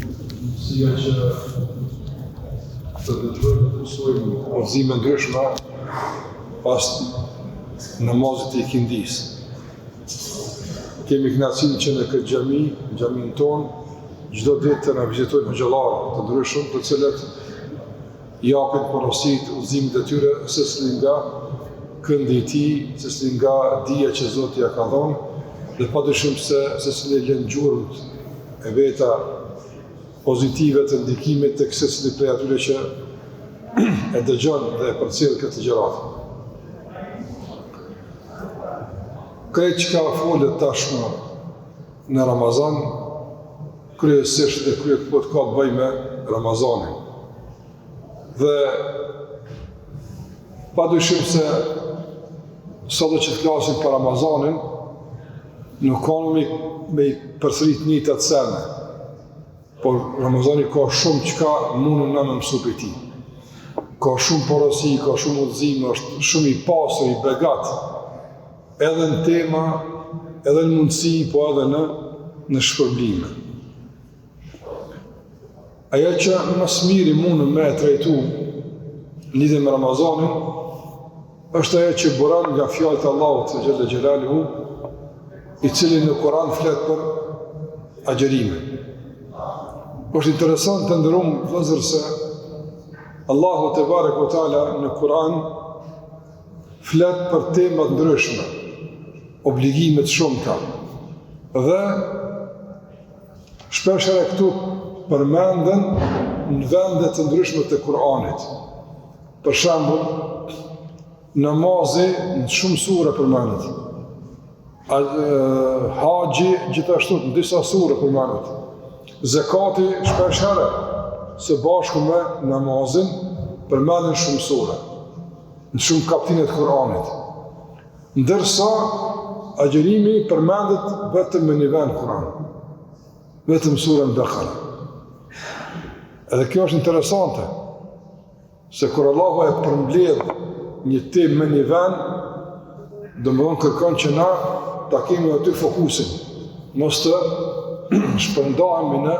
Mësia që të dëgjojmë të mësojmë udhëzime ndryshme pas namazit të ikindis. Kemi kënaqësinë që në këtë xhamin tonë, çdo ditë të na vizitojnë xhallarë të ndryshëm, të cilët japin porositë udhëzimit të tyre secili nga këndi i tij, secili nga dija që Zoti ja ka dhënë, dhe padyshim se secili lën gjurmët e veta pozitive të ndikimit të secili prej atyre që e dëgjon dhe e përcjell këtë gjërat. Krejt që ka folët tashmë në Ramazan, kryesisht dhe kryet po të ka të bëj me Ramazanin. Dhe padyshim se sot që të flasim për Ramazanin, nuk kanë me i përsërit një të sene, por Ramazani ka shumë që ka mundën në mësu për ti. Ka shumë porosi, ka shumë udhëzim, është shumë i pasur, i begat, edhe në tema, edhe në mundësi, po edhe në shpërblime. Ajo që më smiri mundën me e trajtu lidhe me Ramazanin, është ajo që buran nga fjallët Allahut të Gjelle Gjelaluhu, i cili në Kur'an flet për agjerimin. Është interesant të ndërum vëllezër se Allahu te barek ve taala në Kur'an flet për tema të ndryshme, obligime të shumta. Dhe shpesh edhe këtu përmenden në vende të ndryshme të Kur'anit. Për shembull, namazi në shumë sure përmendet. Haxhi gjithashtu në disa sure përmendet. Zakati shpesh herë së bashku me namazin përmenden shumë sure, në shumë kapitine të Kur'anit. Ndërsa agjerimi përmendet vetëm me një vend Kur'an, vetëm surën Bekara. Edhe kjo është interesante, se kur Allahu e përmbledh një temë me një vend, domethënë kërkon që na ta kemi aty fokusin, mos të shpërndahemi në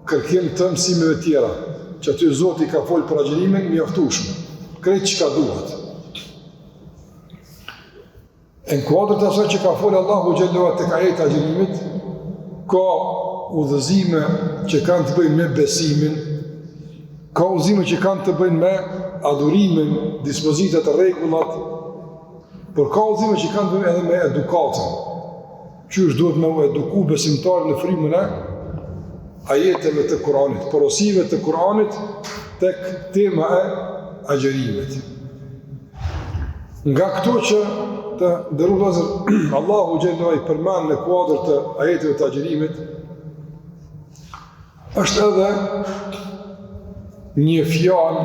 kërkim të mësimeve tjera, që aty Zoti ka folë për agjerimin mjaftueshëm, krejt çka duhet. Në kuadrët e asaj që ka folë Allahu xhallahu tek ajeti e agjerimit, ka udhëzime që kanë të bëjnë me besimin, ka udhëzime që kanë të bëjnë me adhurimin, dispozitat e rregullat, por ka udhëzime që kanë të bëjnë edhe me edukatën. Qysh duhet me u eduku besimtarë në frymën e ajeteve të Kur'anit, porosive të Kur'anit tek tema e agjerimit. Nga këto që të ndërru vëllezër, Allahu xhallahu i përmend në kuadër të ajeteve të agjerimit, është edhe një fjalë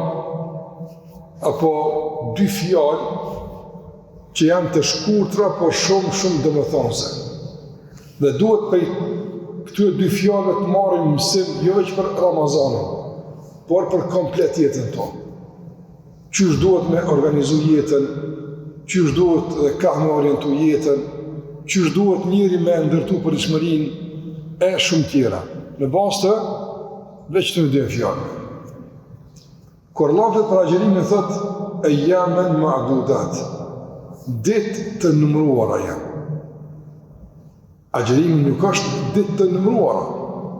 apo dy fjalë që janë të shkurtra, por shumë domethënëse. Dhe duhet për këtyre dy fjalëve të marrim mësim jo vetëm për Ramazanin, por për komplet jetën tonë. Qysh duhet me organizu jetën, qysh duhet dhe ka me orientu jetën, qysh duhet njëri me ndërtu përishmërinë e shumë tjera. Në bazë të veç të dy fjalë. Kur Allah flet për agjerimin thotë ayyaman ma'dudat, ditë të numëruara janë. Agjerimi nuk është ditë të numëruara,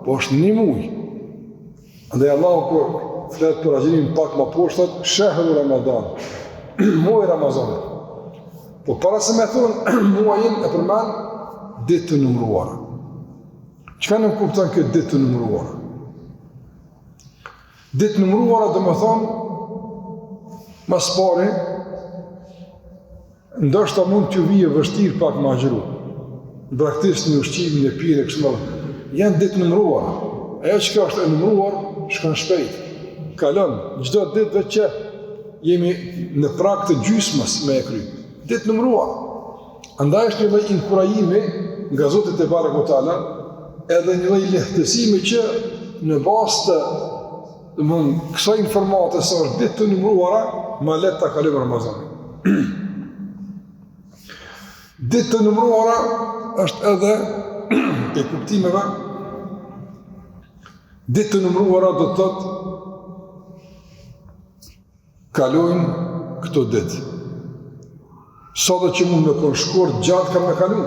po është një muj. Andaj Allahu kur flet për agjerimin pak më poshtë thotë shahru Ramadan, muaj Ramazanit. Po para se me thonë muajin e përmend ditë të numëruara. Çka nuk kupton këtë ditë të numëruara? Ditë të numëruara do të thonë mas pari ndoshta mund t'ju vijë vështirë pak më agjëru. Braktisë në ushqimin e pirë, kështu më janë ditë numëruara. Ajo që është e numëruar, shkon shpejt. Kalon, çdo ditë vetë që jemi në prag të gjysmës me e kry. Ditë numëruara. Andaj është një lloj inkurajimi nga Zoti te barekuhu teala, edhe një lloj lehtësimi që në bazë të kësaj informate se është ditë të numëruara, ma letë ta kalojmë Ramazanin. Ditë të numëruara është edhe e kuptimeve Ditë të numëruara do të thotë kalojnë këto ditë. Sa do që mund me konë shkurt gjatë kam me kalu.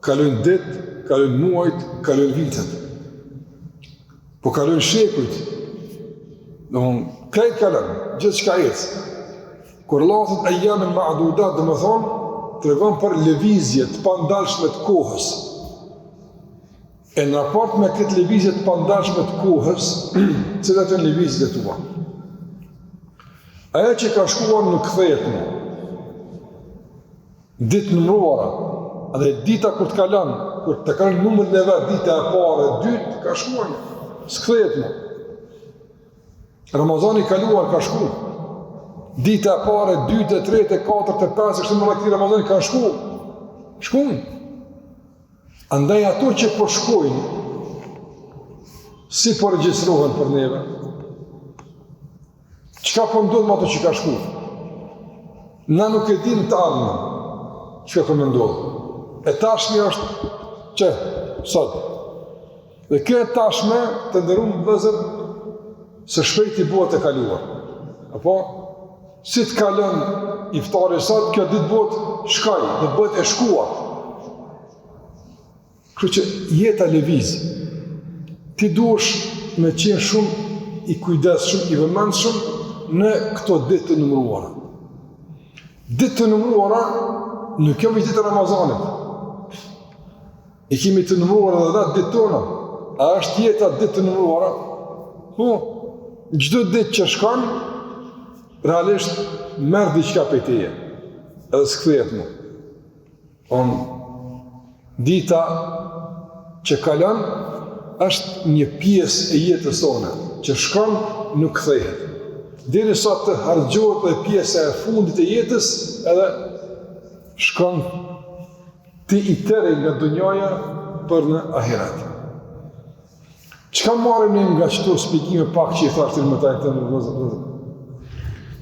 Kalojnë ditë, kalojnë muajt, kalojnë vitet. Po kalojnë shekujt. Krejt kalojnë, gjithë që ka jetës. Kur latët e jamen ma adudat, dhe më thonë, të regon për levizje të pandalshme të kohës. E në raport me këtë levizje të pandalshme të kohës, cilat e në levizje të tua. Aja që ka shkuar në këthejet në, ditë numëruara, edhe dita kur të kalan, kur të kalan numër në vetë, dita e pare, dytë, ka shkuar në, s'kthejet në. Ramazani kaluar ka shkuar. Dita e pare, dytë, e tretë, e katërt, e pesë, kështë më këti Ramazani ka shkuar. Shkuar. Andaj ato që po shkojnë, si po regjistrohen për neve? Qëka po ndodhë më ato që ka shkuar? Na nuk e dim të ardhme. Që ka ndodhë. E tashme është që, sot. Dhe kjo tashme të ndërumë vëzër se shpejt i bëhet e kaluar. Apo? Si të kalën iftari sot, kjo ditë bëhet shkaj, dhe bëhet e shkuar. Kërë që jeta lëviz, ti duesh me qenë shumë i kujdesshëm, i vëmendshëm në këto ditë të numëruara. Ditë të numëruara nuk kemi ditë Ramazanit. I kemi të numëruara dhe ditë tona. A është jeta ditë të numëruara? Po, çdo ditë që shkon, realisht merr diçka prej teje. Edhe s'kthehet më. Dita që kalon është një pjesë e jetës tonë, që shkon nuk kthehet. Derisa të harxhohet dhe pjesa e fundit e jetës, edhe shkon ti i tërë nga dunjaja për në ahiret. Çka marrim ne nga çto shpjegime pak që i thashtin më taj të vëllezër?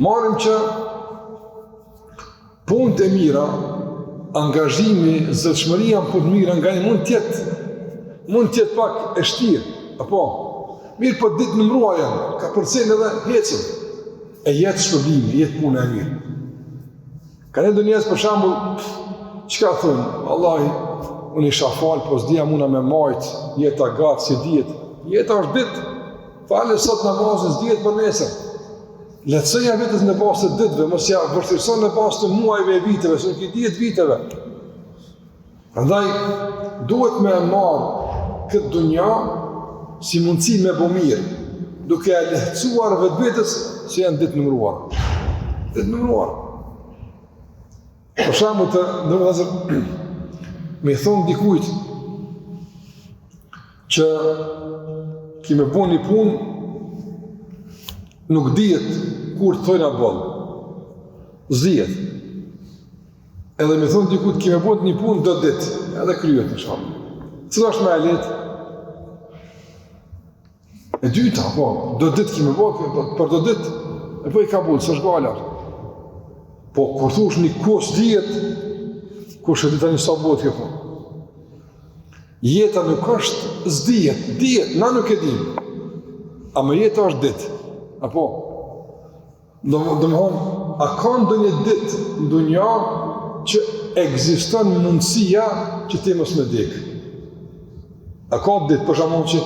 Marrim që punët e mira, angazhimi, zëtshmëria për të mira nga një mund tjetë pak e shtirë, apo? Mirë për ditë nëmruar janë, ka përcen edhe hecën, e jetë shpërblimi, jetë punë e mirë. Ka një dënjes për shambull, qëka thënë? Allahi, unë isha falë, po s'dija muna me majtë, jeta gatë, si djetë. Jeta është ditë, falë sot namazën, s'djetë për nesër. Letësënja vetës në basë të ditëve, mos ja vërtirëson në basë të muajve e viteve, së në këtë 10 viteve. Andaj, duhet me marë këtë dunja si mundësi me bo mirë, duke e lehtësuar vetë vetës se janë ditë numëruar. Ditë numëruar. Për shamu të ndërëvëzër, me thonë dikujt që kime bo një punë, nuk dihet kur të thojnë atë bëllë. Zdihet. Edhe me thonë dikujt kime bo një punë do ditë, edhe kryet në shamu. Cëla është me e letë? E dyta, po, do ditë kime bo, për do ditë, e po i ka bullë, së është galar. Po, kur thush një kos dihet, kur shë dita një sa botë kjo punë. Jeta nuk është zdihet, dihet, na nuk e dim. A me jeta është ditë. Apo? Do më thonë, a ka ndë një ditë në dunja që egziston mundësia që ti mos me dekë? A ka ditë, për shembull që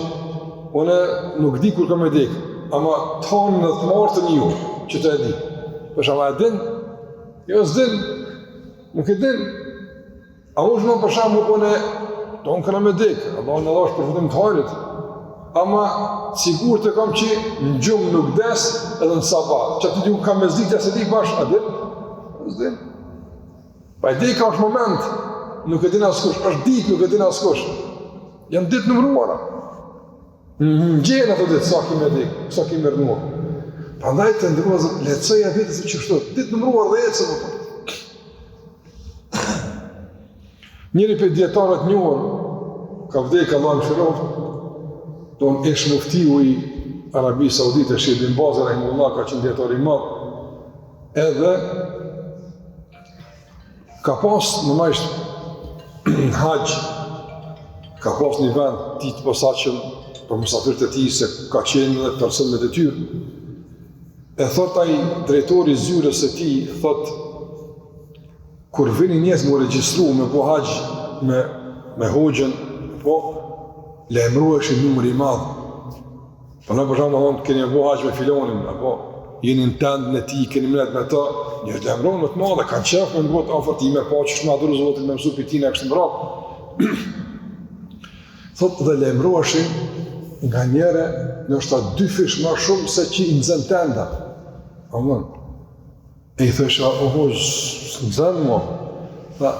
unë nuk di kur ka me dekë, ama thonë në të martën ju, që të e di. Për shembull, e din? Jo s'din, nuk e din. A unë shmo për shembull unë tonë këna me dekë, Allah në dhash për vëtim të hajrit. Ama sigur të kam që në gjumë nuk des edhe në sabat. Që ati t'ju kam me zdikja se di bash, a din? S'din. Pa e dika është moment, nuk e din askush, është ditë nuk e din askush. Janë ditë numëruara. Në gjenë ato ditë, sa kime dikë, sa kime rënuar. Pa ndaj të ndërruazë, letësëja vitës e që kështu, ditë numëruar dhe jetë se më të. Njëri për djetarët njohër, ka vdekë Allah më shirovë, tonë ish muftiu i Arabi Saudite, Sheh bin Baz rahimahullah, ka qenë dietar i madh, edhe ka pas në majshtë haqë, ka pas një vend ti të posaçëm për mësafirët e tij se ka qenë edhe person me detyrë. E thot ai drejtori i zyrës së tij, thot kur vini njerëz më regjistru me bu haxh me hoxhën, po lajmëroheshin numër i madh. Po në përshama thonë, keni bu haxh me filonin, apo jeni në tendën e tij, keni mlet me ta, një lajmëron më të madhe, kanë qef me ngot afër ti me pa që shma adhuru Zotin me mësu pitina e kështë më rapë. Thot dhe lajmëroheshin nga njëre nështë ta 2 fish më shumë se që i nëzën tenda. Amen. E i thësha, së nëzën më, tha,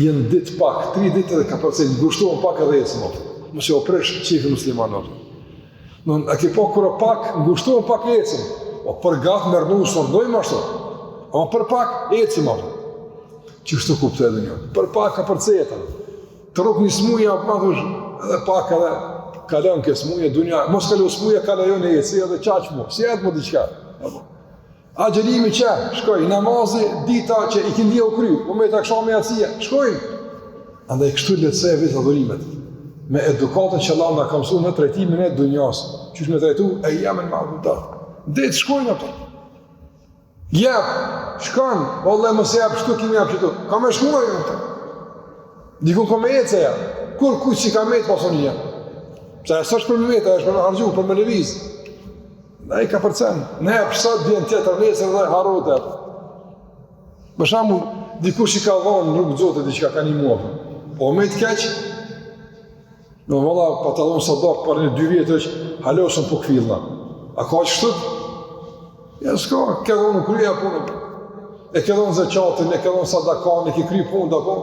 jenë ditë pak, 3 ditë edhe ka përcejnë, ngushtohen pak edhe ecë më, mëse o presh qifi muslimanot. A ke po kërë pak, ngushtohen pak ecëm, o për gatë mërnu së nërdojmë ashtu, o për pak ecëm ashtu. Qështu kuptë edhe një, për pak ka përcejtë, të rukë një smuja, edhe pak edhe, kalon ke smuja, dunja, mos kalu smuja, kalajon e eci edhe qaq mu, si jetë mu diqka. Agjelimi që, shkoj, namazi, dita që i këndia u kryu, u me të aksha me atësia, shkojnë. Andaj kështu letëse e vitë adhurimet, me edukatën që Allah nga ka mësu në trajtimin e dunjas, që është me trajtu, e jamen ma adhutat. Detë shkojnë ato. Jep, shkon, vallë mos jep shtu, kimi jep qëtu, ka me shkojnë ato. Dikun ka me ece ja, kur kuq që ka me të pasonia. Se e së është për me meta, është për me hargju, për me leviz. Dhe i ka përcen. Ne e përsat vjen tjetër nesër dhe harot e. Për shambull, dikush i ka dhonë në rrugë Zotit që ka një mua. Po me të keq, në valla patalon sadak për një 2 vjetë që halosën po këfilna. A ka që shtët? Ja s'ka, ke dhonë në kryja punë. E ke dhonë zëqatin, e ke dhonë sadakan, e ke kry punë, da po.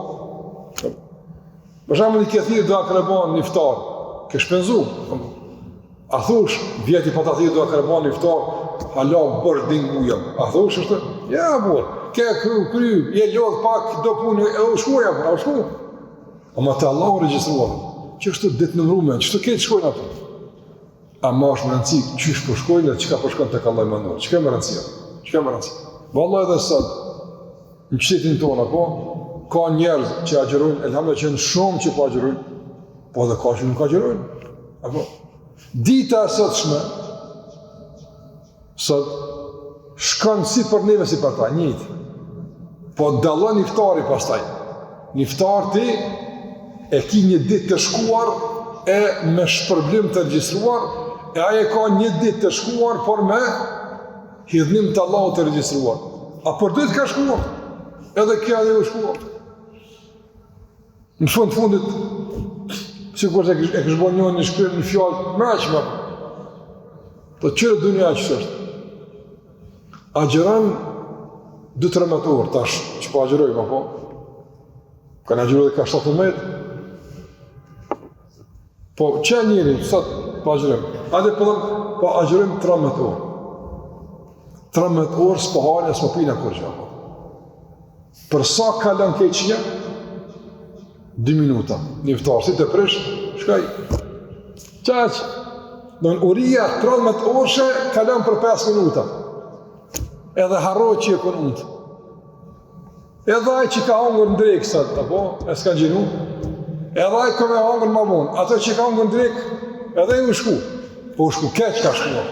Për shambull, i ke thirë do akreban një iftarë. Ke shpenzu. A thush, vjeti pa të thirë do akreban një iftarë, hala bërë dingujem. A thush është? Ja, bërë. Ke kry, je lodhë pak, do punë, e u shkuja, a u shku. Ama të Allah u registruar. Që është të ditë në mrume, që të ketë shkojnë ato. A ma është më rëndësi, qysh po shkojnë dhe qëka po shkojnë të kallaj manor. Qëka më rëndësia? Qëka më rëndësia? Valla edhe sëtë, në qytetin tonë, po, ka njerëz që agjerojnë, elhamdulillah që në shumë që po agjerojnë, po edhe ka që nuk agjerojnë. Apo, dita e sotshme, sot, shkon si për neve si për ta, njëjtë. Po dallon iftari pastaj. Iftar ti e ki një ditë të shkuar e me shpërblim të regjistruar, e aje ka një ditë të shkuar, por me hidhnim të Allahut të regjistruar. A për ditë ka shkuar, edhe kja dhe u shkuar. Në fundit, sikur se e kështë bon një shkrim në fjallë, me aqë më. Të qërë dunja që është. Agjeran 2-3 orë, tash që po agjerojmë, po. Kanë agjeroj dhe ka 17. Po, që njëri, sot po agjerojmë? Ade pëllëm, po agjerojmë 13 orë. 13 orë s'po halë, s'po pina kur që. Për sa kalën keqja? 2 minuta. Një iftar, si të prish, shkaj. Qaq. Në uria 13 orëshe, kalën për 5 minuta. Edhe harroj që e kënë undë. Edhe aj që ka hongër në drejkë sëtë, apo, e s'ka gjinu. Edhe aj këme hongër më vonë. Ato që ka hongër në drejkë, edhe i u shku. Po u shku, keq ka shkuar.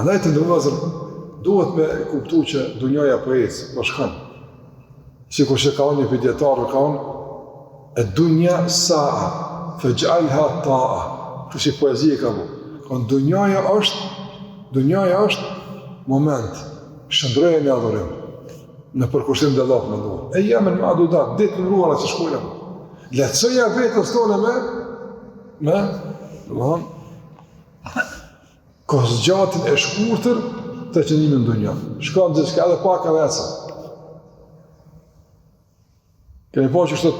Andaj të ndërëvazër, duhet me kuptu që dunjoja për ecë, po shkën. Sikur që ka unë një pidjetarë, ka unë, e dunja saa, fëgjalha taa. Kështë si poezije ka bu. Dunjoja është moment, shëndroje me adhurim, në përkushtim dhe Allah me ndohë. E jemen me adudat, ditë në ruara që shkujnë. Letësëja vetës tonë me, kosë gjatin e shkurtër të qënimin në dunja. Shka në gjithka edhe pak edhe eca. Keni po që shtot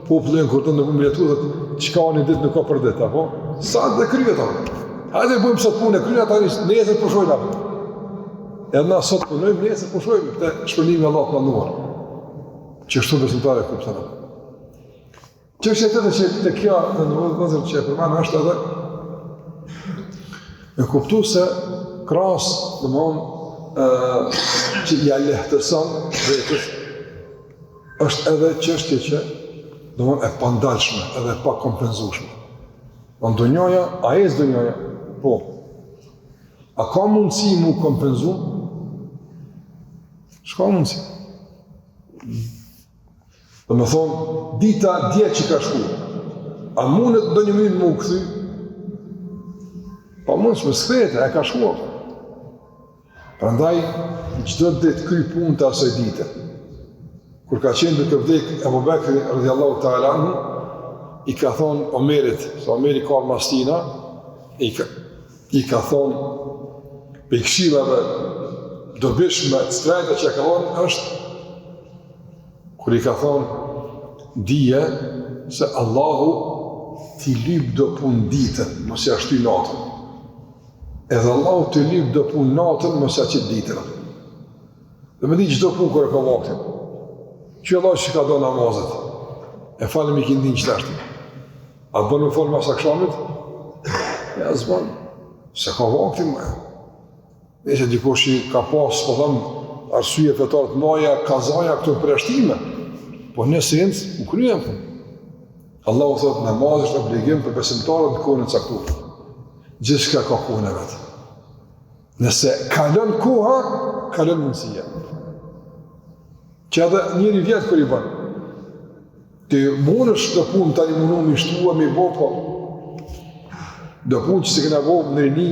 popullin kur të në këmë jetu dhe qka një ditë nuk ka për ditë, apo? Sa dhe kryet, apo? Hajde bujmë sot punë, kryet anë nesër përshojnë, apo? Edhe na sot punojmë, nesër përshojnë, këte shpërnimi Allah të manuar. Që shtu besimtare e kuptana. Që është e tëtë që të kja, në vëzër që e përmanë, është edhe e kuptu se krasë, dhe mënë, që ja lehtësan vetës, është edhe qështje që, dhe mënë, e pandalshme, edhe e pa kompenzushme. Në dunjoja, a e së dunjoja? Po. A ka mundësi mu kompenzu? Shka mundësi? Dhe me thonë, dita dje që ka shku, a mundet do një minë mu këthy? Pa mundës me skrete, e ka shku. Prandaj, çdo ditë kry punë të asoj dite. Kur ka qenë duke vdek Ebu Bekri, radhiyallahu ta'ala anhu, i ka thonë Omerit, se Omeri ka mastina, i ka thonë, për i këshillave dobishme të strejta që ka thonë, është, kur i ka thonë, dije se Allahu ti lyp do punë ditën, mos ja shty natën. Edhe Allahu ti lyp do punë natën, mos ja qit ditën. Dhe me di çdo punë kur e ka vaktin. Që Allah që ka do namazet, e falem i kindin që tashti. A të bënë me falë mas akshamit? Ja, zbanë, se ka vaktin me. Nëse dikush i ka pas, po thëmë, arsye fetarët maja, kazaja, këto përeshtime, po në esencë, u kryen për. Allahu thotë, namaz është obligim për besimtarët në kohën e caktuar. Gjithçka ka kohën e vetë. Nëse kalon koha, kalon mundësia. Që edhe njëri vjetë kër i banë. Të mund është do punë tani mundu mi shtua, mi bo, po. Do punë që se këna bo në rini,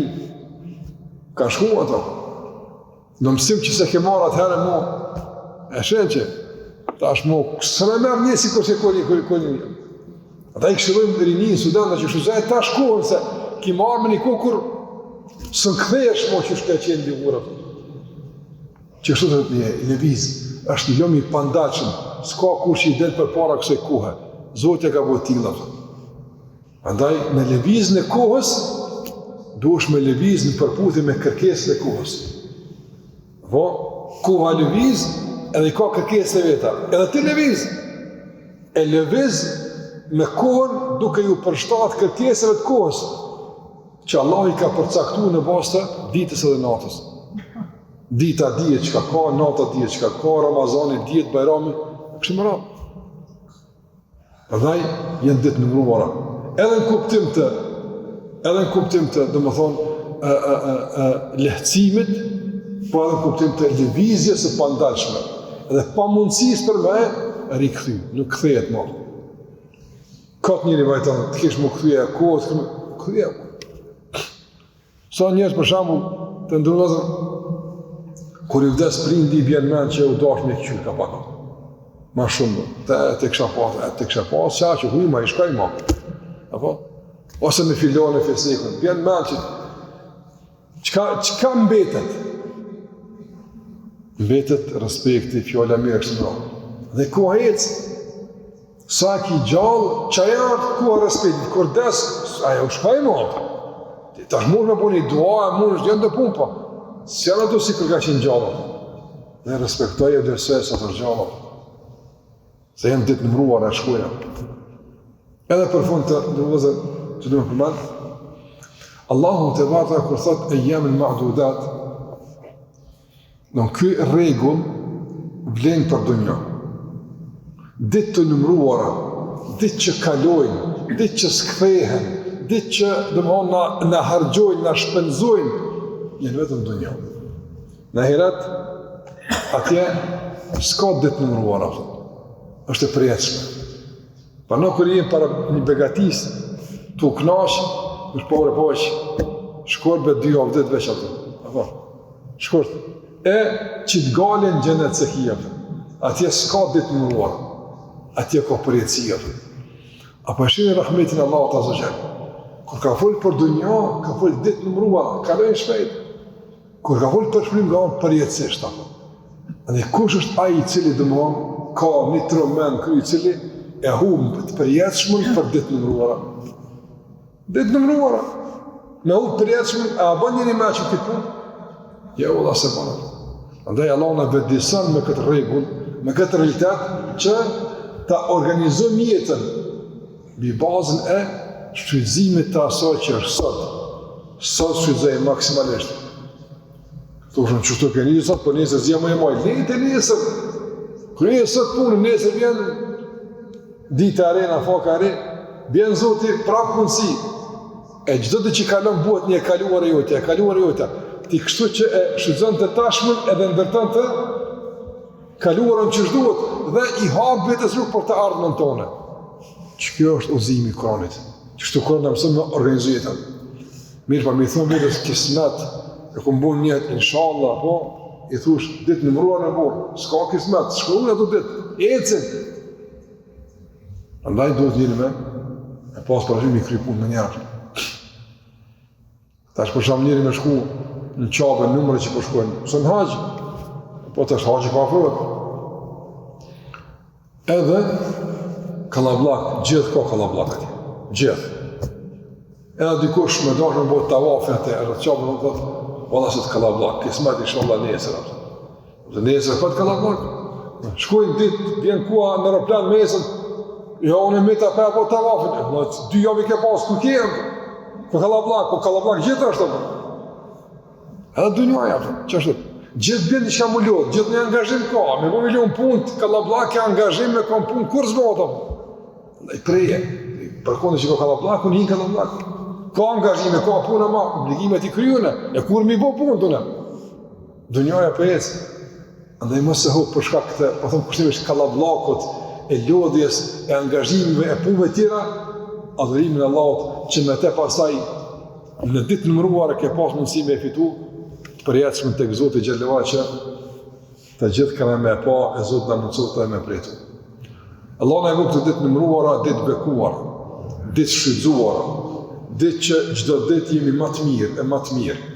ka shku ato. Do mësim që se ke marrë atëherë mo, e shenë që, ta është mo, së në mërë njësi kërse kërë një. Ata i këshirojmë në rini, në Sudan, dhe që shuzaj ta shkohën, se ki marrë me një kohë kur së në këthesh mo që shka qenë divurët. Që kështu të një leviz, është një lëmi pandachëm, s'ka kur që i delë për para kësoj kohë. Zotja ka bëtë tila. Andaj, me leviz në kohës, duesh me leviz në përputhje me kërkesën e kohës. Po, koha leviz, edhe i ka kërkesën e veta. Edhe ti leviz. E leviz me kohën duke ju përshtat kërkesëve të kohës, që Allah i ka përcaktu në bazë të ditës edhe natës. Dita dihet çka ka, nata dihet çka ka, Ramazani dihet, Bajrami, kështu më radhë. Prandaj janë ditë numëruara. Edhe në kuptim të, domethënë, lehtësimit, po edhe në kuptim të lëvizjes së pandalshme. Edhe pa mundësisë për me rikthy, nuk kthehet më. Ka njëri vajton, të kesh më kthye kohës, kthye. Sa njerëz për shembull të ndërlozën kur i vdes prindi i bjen mend që u dash me këqyr ka pak. Ma shumë, te kisha pas, qa që hujma i shkaj ma. Apo? Ose me filone fesikun, bjen mend që qka mbetet? Mbetet respekti, fjalla mirë kështë mëra. Dhe koha ecë, sa ki gjallë, qajartë koha respekti, kur des, aja u shkaj ma. Tash mund me buni dua, mund është gjendë punë, pa. Si janë ato si kur ka qenë gjallë. Ne respektoj e dërsoj sa të gjallë. Se janë ditë nëmruar e shkuja. Edhe për fund të ndërvëzër që du me përmend, Allahu të vata kur thot e jemin ma'dudat, në ky regull vlen për dunja. Ditë të nëmruara, ditë që kalojnë, ditë që s'kthehen, ditë që dëmëhon në hargjojnë, në shpenzojnë, jenë vetëm dunja. Në ahiret, atje s'ka ditë nëmruara, është e përjetshme. Pa në kërë jenë para një begatis, të u knash, është po që shkorbe 2 avdet veç ato. Apo, shkort. E që të galen gjenet se kia. Atje s'ka ditë nëmruara. Atje ka përjetësia. Apo e shini rahmetin Allah të azogjen. Kur ka folë për dunja, ka folë ditë nëmruara, kalojnë shpejt. Kur ka folë për shprim, ka onë përjetësisht. Dhe kush është ai i cili dëmohon, ka një tromen kry i cili e humbë të përjetëshmën për ditë nëmruara. Ditë nëmruara. Me humbë përjetëshmën, a bën njëri me që këtë punë? Ja, u dha se banë. Andaj Allah në vedisën me këtë regull, me këtë realitet, që ta organizojmë jetën mbi bazën e shfrytëzimit të asaj që është sot. Sot shfrytëzoj maksimalisht. Thoshën që shtu ke njësat, për njësër zja më e maj. Lejtë e njësër. Kërë njësër punë, njësër vjen dita are, në faka are, vjen zoti prapë mundësi. E çdo të që kalon buhet një e kaluar e jote. Ti kështu që e shfrytëzon të tashmen edhe ndërton të kaluarën që duhet dhe i hap vetes rrugë për të ardhmen tonë. Që kjo është udhëzimi i Kuranit. Që shtu Kurani na mëson me organizoj jetën. Mirë, pa më thon vetes kismet, e ku mbon një inshallah, po i thush ditë numëruar në burr, s'ka kismet, shkruan ato ditë, ecën. Andaj duhet njëri me pas parasysh mi kry punë me njerëz. Tash për shkak njëri me shku në Qabe numre që po shkojnë, së në haqë, po të është haqë ka afrohet. Edhe kallabllak, gjithë ka kallabllak atje, gjithë. Edhe dikush me dashur bëhet tavafi atë rreth Qabës dhe thotë, valla se të kallabllak, kismet inshallah nesër atë. Dhe nesër pa të kallabllak. Shkojnë ditë, vjen kua në aeroplan mesën, jo unë me ta pa po tavafin, 2 javë ke pas ku ke. Po kallabllak gjithë është atë. Edhe dunjaja, që është, gjithë bjen diçka më lot, gjithë një angazhim ka, me po milion punë, kallabllak e angazhim me kom punë, kur zbota. Ndaj preje, për kondë që ka kallabllak, unë hinë kallabllak. Ka angazhime, ka punë ma, obligimet i kryune, e kur mi bo punë të në. Dunjaja për ecë. Andaj më se hukë për shkak këtë, po thëmë kushtimisht kallabllakut, e lodhjes, e angazhimeve, e punëve tjera, adhurimin e Allahut që me te pastaj në ditë numëruar ke pas mundësi me fitu të përjetshëm tek Zoti xhallahu që të gjithë kanë me pa e Zoti na mëson të me pritu. Allah na e vë këtë ditë numëruara, ditë bekuar, ditë shfrytzuara, ditë që çdo ditë jemi më të mirë e më të mirë.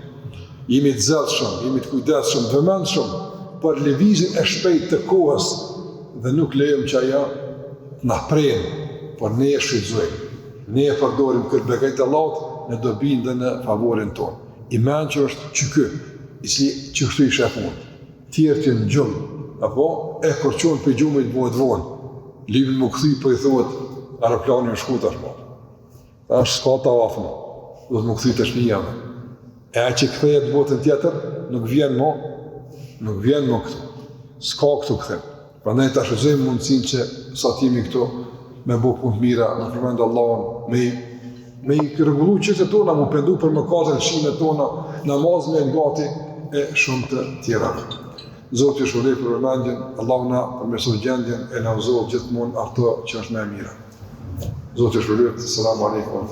Jemi të zellshëm, jemi të kujdesshëm, të vëmendshëm për lëvizjen e shpejtë të kohës dhe nuk lejojmë që ajo na prejë, por ne e shfrytëzojmë. Ne e përdorim këtë begatit e Allahut në dobin dhe në favorin tonë. Iman që është që ky, i cili që kështu i shefun, tjerë të në gjumë, apo e kërqonë për gjumë i të bëhet vonë. Libin më këthy për i thuhet, aeroplani në shku tashmo. Ta është s'ka ta vafënë, do të më këthy të shpijame. E që këthejet botën tjetër, nuk vjen më këtu. S'ka këtu këthim. Prandaj ta shfrytëzojmë mundësinë që sa t'jemi këtu, me bo punë të mira, me përmendë Allahun, me i rregullu çështjet tona, me pendu për mëkatet shimet tona, namaz me gati e shumë të tjera. Zoti ju shpëlbej për vëmendjen, Allahu na përmirësoj gjendjen e na udhëzoj gjithmonë ato që është më e mira. Zoti ju shpëlbej. Selam aleikum.